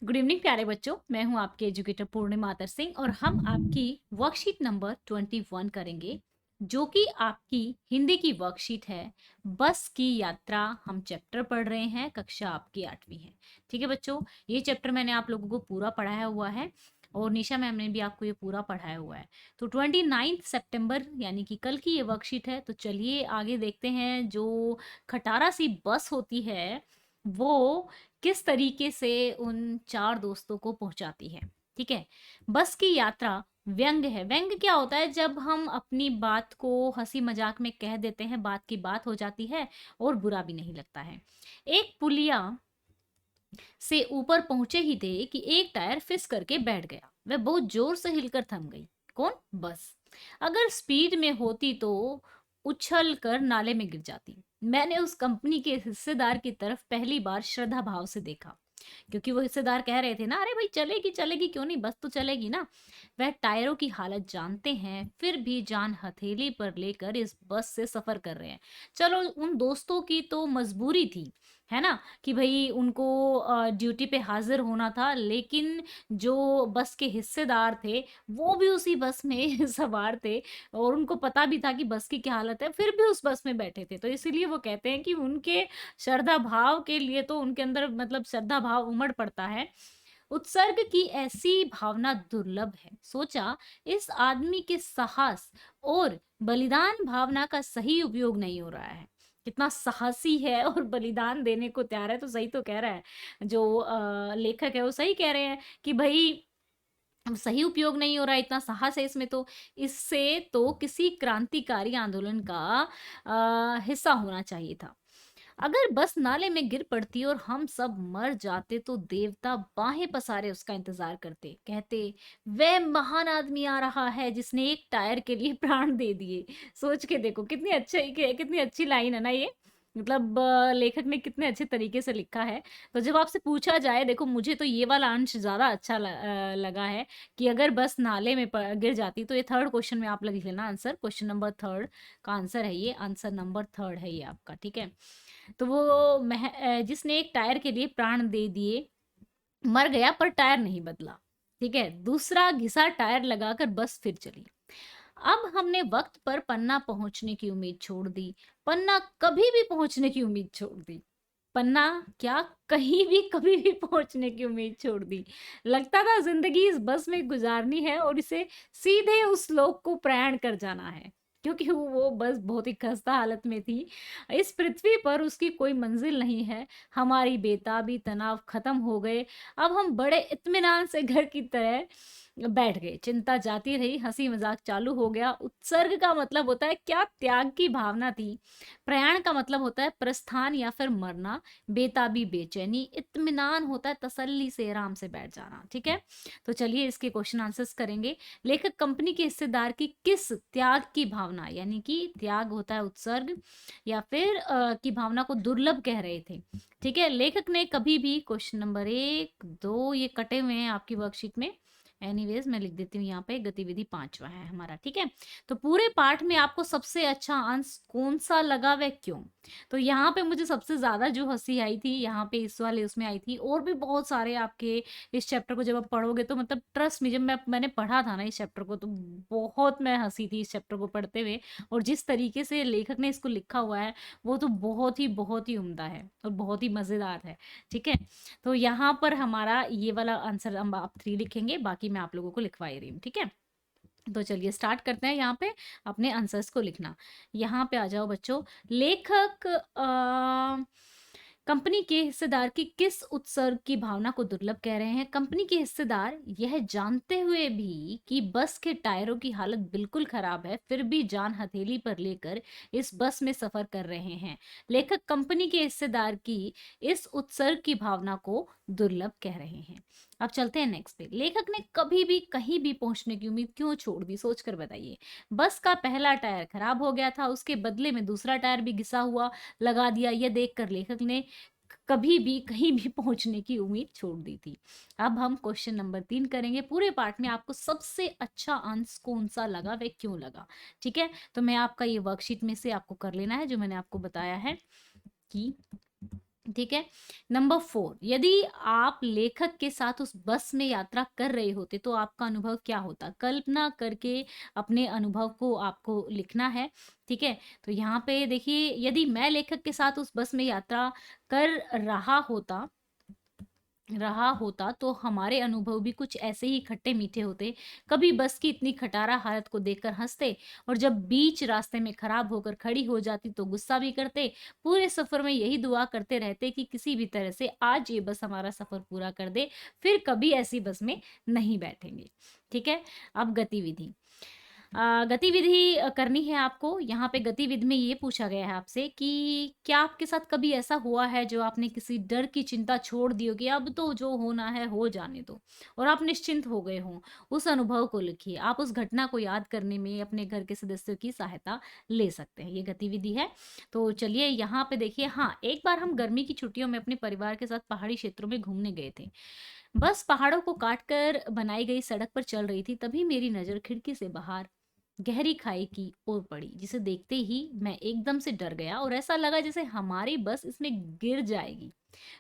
Good evening प्यारे बच्चों, मैं हूं आपके एजुकेटर पूर्णिमा आदर सिंह और हम आपकी वर्कशीट नंबर 21 करेंगे जो कि आपकी हिंदी की वर्कशीट है। बस की यात्रा हम चैप्टर पढ़ रहे हैं, कक्षा आपकी 8वीं है। ठीक है बच्चों, ये चैप्टर मैंने आप लोगों को पूरा पढ़ाया हुआ है और निशा मैम ने भी आपको ये पूरा पढ़ाया हुआ है। तो 29 सितंबर यानी कि कल की ये वर्कशीट है। तो चलिए आगे देखते हैं। जो खटारा सी बस होती है वो किस तरीके से उन चार दोस्तों को पहुंचाती है। ठीक है, बस की यात्रा व्यंग है। व्यंग क्या होता है? जब हम अपनी बात को हंसी मजाक में कह देते हैं, बात की बात हो जाती है और बुरा भी नहीं लगता है। एक पुलिया से ऊपर पहुंचे ही थे कि एक टायर फिस करके बैठ गया। वह बहुत जोर से हिलकर थम गई। कौन? बस। अगर स्पीड में होती तो उछल कर नाले में गिर जाती। मैंने उस कंपनी के हिस्सेदार की तरफ पहली बार श्रद्धा भाव से देखा, क्योंकि वो हिस्सेदार कह रहे थे ना, अरे भाई चलेगी चलेगी, क्यों नहीं, बस तो चलेगी ना। वह टायरों की हालत जानते हैं, फिर भी जान हथेली पर लेकर इस बस से सफर कर रहे हैं। चलो, उन दोस्तों की तो मजबूरी थी, है ना, कि भाई उनको ड्यूटी पे हाजिर होना था, लेकिन जो बस के हिस्सेदार थे वो भी उसी बस में सवार थे और उनको पता भी था कि बस की क्या हालत है, फिर भी उस बस में बैठे थे। तो इसीलिए वो कहते हैं कि उनके श्रद्धा भाव के लिए तो उनके अंदर मतलब श्रद्धा भाव उमड़ पड़ता है। उत्सर्ग की ऐसी भावना दुर्लभ है। सोचा, इस आदमी के साहस और बलिदान भावना का सही उपयोग नहीं हो रहा है। कितना साहसी है और बलिदान देने को तैयार है। तो सही तो कह रहा है जो लेखक है, वो सही कह रहे हैं कि भाई सही उपयोग नहीं हो रहा है, इतना साहस है इसमें। तो इससे तो किसी क्रांतिकारी आंदोलन का हिस्सा होना चाहिए था। अगर बस नाले में गिर पड़ती और हम सब मर जाते तो देवता बाहें पसारे उसका इंतजार करते, कहते वह महान आदमी आ रहा है जिसने एक टायर के लिए प्राण दे दिए। सोच के देखो कितनी अच्छी, कितनी अच्छी लाइन है ना ये। मतलब लेखक ने कितने अच्छे तरीके से लिखा है। तो जब आपसे पूछा जाए, देखो मुझे तो ये वाला अंश ज्यादा अच्छा लगा है कि अगर बस नाले में गिर जाती, तो ये थर्ड क्वेश्चन में आप लिख लेना आंसर। क्वेश्चन नंबर थर्ड का आंसर है ये, आंसर नंबर थर्ड है ये आपका। ठीक है, तो वो जिसने एक टायर के लिए प्राण दे दिए मर गया पर टायर नहीं बदला। ठीक है, दूसरा घिसा टायर लगाकर बस फिर चली। अब हमने वक्त पर पन्ना पहुंचने की उम्मीद छोड़ दी। पन्ना कभी भी पहुंचने की उम्मीद छोड़ दी। पन्ना क्या, कहीं भी कभी भी पहुंचने की उम्मीद छोड़ दी। लगता था जिंदगी इस बस में गुजारनी है और इसे सीधे उस लोक को प्रयाण कर जाना है, क्योंकि वो बस बहुत ही खस्ता हालत में थी। इस पृथ्वी पर उसकी कोई मंजिल नहीं है। हमारी बेताबी तनाव खत्म हो गए। अब हम बड़े इत्मीनान से घर की तरह बैठ गए। चिंता जाती रही, हंसी मजाक चालू हो गया। उत्सर्ग का मतलब होता है क्या, त्याग की भावना थी। प्रयाण का मतलब होता है प्रस्थान या फिर मरना। बेताबी बेचैनी, इत्मीनान होता है तसल्ली से आराम से बैठ जाना। ठीक है, तो चलिए इसके क्वेश्चन आंसर्स करेंगे। लेखक कंपनी के हिस्सेदार की किस त्याग की भावना, यानी कि त्याग होता है उत्सर्ग, या फिर की भावना को दुर्लभ कह रहे थे। ठीक है, लेखक ने कभी भी, क्वेश्चन नंबर 1 2 ये कटे हुए हैं आपकी वर्कशीट में। एनीवेज मैं लिख देती हूँ यहाँ पे, गतिविधि 5वां है हमारा। ठीक है, तो पूरे पाठ में आपको सबसे अच्छा अंश कौन सा लगा, वह क्यों? तो यहाँ पे मुझे सबसे ज्यादा जो हंसी आई थी यहाँ पे इस वाले उसमें आई थी, और भी बहुत सारे आपके इस चैप्टर को जब आप पढ़ोगे तो मतलब ट्रस्ट में, जब मैंने पढ़ा था ना इस चैप्टर को, तो बहुत मैं हंसी थी इस चैप्टर को पढ़ते हुए। और जिस तरीके से लेखक ने इसको लिखा हुआ है वो तो बहुत ही उम्दा है और बहुत ही मजेदार है। ठीक है, तो यहाँ पर हमारा ये वाला आंसर हम आप 3 लिखेंगे, बाकी मैं आप लोगों को लिखवा ही रही हूँ। ठीक है, तो चलिए स्टार्ट करते हैं यहाँ पे अपने आंसर्स को लिखना। यहाँ पे आ जाओ बच्चों। लेखक कंपनी के हिस्सेदार की किस उत्सर्ग की भावना को दुर्लभ कह रहे हैं? कंपनी के हिस्सेदार यह जानते हुए भी कि बस के टायरों की हालत बिल्कुल खराब है, फिर भी जान हथेली पर लेकर इस बस में सफर कर रहे हैं। लेखक कंपनी के हिस्सेदार की इस उत्सर्ग की भावना को दुर्लभ कह रहे हैं। अब चलते हैं नेक्स्ट पे। लेखक ने कभी भी कहीं भी पहुंचने की उम्मीद क्यों छोड़ दी, सोचकर बताइए। बस का पहला टायर खराब हो गया था, उसके बदले में दूसरा टायर भी घिसा हुआ लगा दिया। यह देखकर लेखक ने कभी भी कहीं भी पहुंचने की उम्मीद छोड़ दी थी। अब हम क्वेश्चन नंबर 3 करेंगे। पूरे पाठ में आपको सबसे अच्छा अंश कौन सा लगा, वह क्यों लगा? ठीक है, तो मैं आपका ये वर्कशीट में से आपको कर लेना है जो मैंने आपको बताया है कि ठीक है। नंबर 4, यदि आप लेखक के साथ उस बस में यात्रा कर रहे होते तो आपका अनुभव क्या होता? कल्पना करके अपने अनुभव को आपको लिखना है, ठीक है? तो यहाँ पे देखिए, यदि मैं लेखक के साथ उस बस में यात्रा कर रहा होता तो हमारे अनुभव भी कुछ ऐसे ही खट्टे-मीठे होते। कभी बस की इतनी खटारा हालत को देखकर हँसते और जब बीच रास्ते में खराब होकर खड़ी हो जाती तो गुस्सा भी करते। पूरे सफ़र में यही दुआ करते रहते कि किसी भी तरह से आज ये बस हमारा सफ़र पूरा कर दे, फिर कभी ऐसी बस में नहीं बैठेंगे। ठीक है? अब गतिविधि। गतिविधि करनी है आपको। यहाँ पे गतिविधि में ये पूछा गया है आपसे कि क्या आपके साथ कभी ऐसा हुआ है जो आपने किसी डर की चिंता छोड़ दी हो कि अब तो जो होना है हो जाने दो और आप निश्चिंत हो गए हों? उस अनुभव को लिखिए। आप उस घटना को याद करने में अपने घर के सदस्यों की सहायता ले सकते हैं। ये गतिविधि है। तो चलिए यहाँ पे देखिए, हाँ, एक बार हम गर्मी की छुट्टियों में अपने परिवार के साथ पहाड़ी क्षेत्रों में घूमने गए थे। बस पहाड़ों को काट कर बनाई गई सड़क पर चल रही थी, तभी मेरी नज़र खिड़की से बाहर गहरी खाई की ओर पड़ी, जिसे देखते ही मैं एकदम से डर गया और ऐसा लगा जैसे हमारी बस इसमें गिर जाएगी।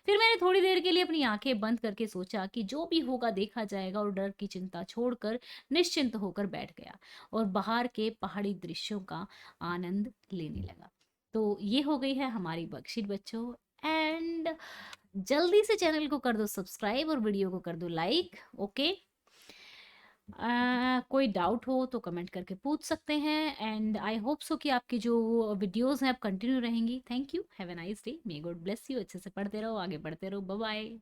फिर मैंने थोड़ी देर के लिए अपनी आंखें बंद करके सोचा कि जो भी होगा देखा जाएगा और डर की चिंता छोड़कर निश्चिंत होकर बैठ गया और बाहर के पहाड़ी दृश्यों का आनंद लेने लगा। तो ये हो गई है हमारी वर्कशीट बच्चों। एंड जल्दी से चैनल को कर दो सब्सक्राइब और वीडियो को कर दो लाइक। ओके। कोई डाउट हो तो कमेंट करके पूछ सकते हैं। एंड आई होप सो कि आपकी जो वीडियोस हैं अब कंटिन्यू रहेंगी। Thank you, have a nice day, may God bless you. अच्छे से पढ़ते रहो, आगे बढ़ते रहो। Bye bye.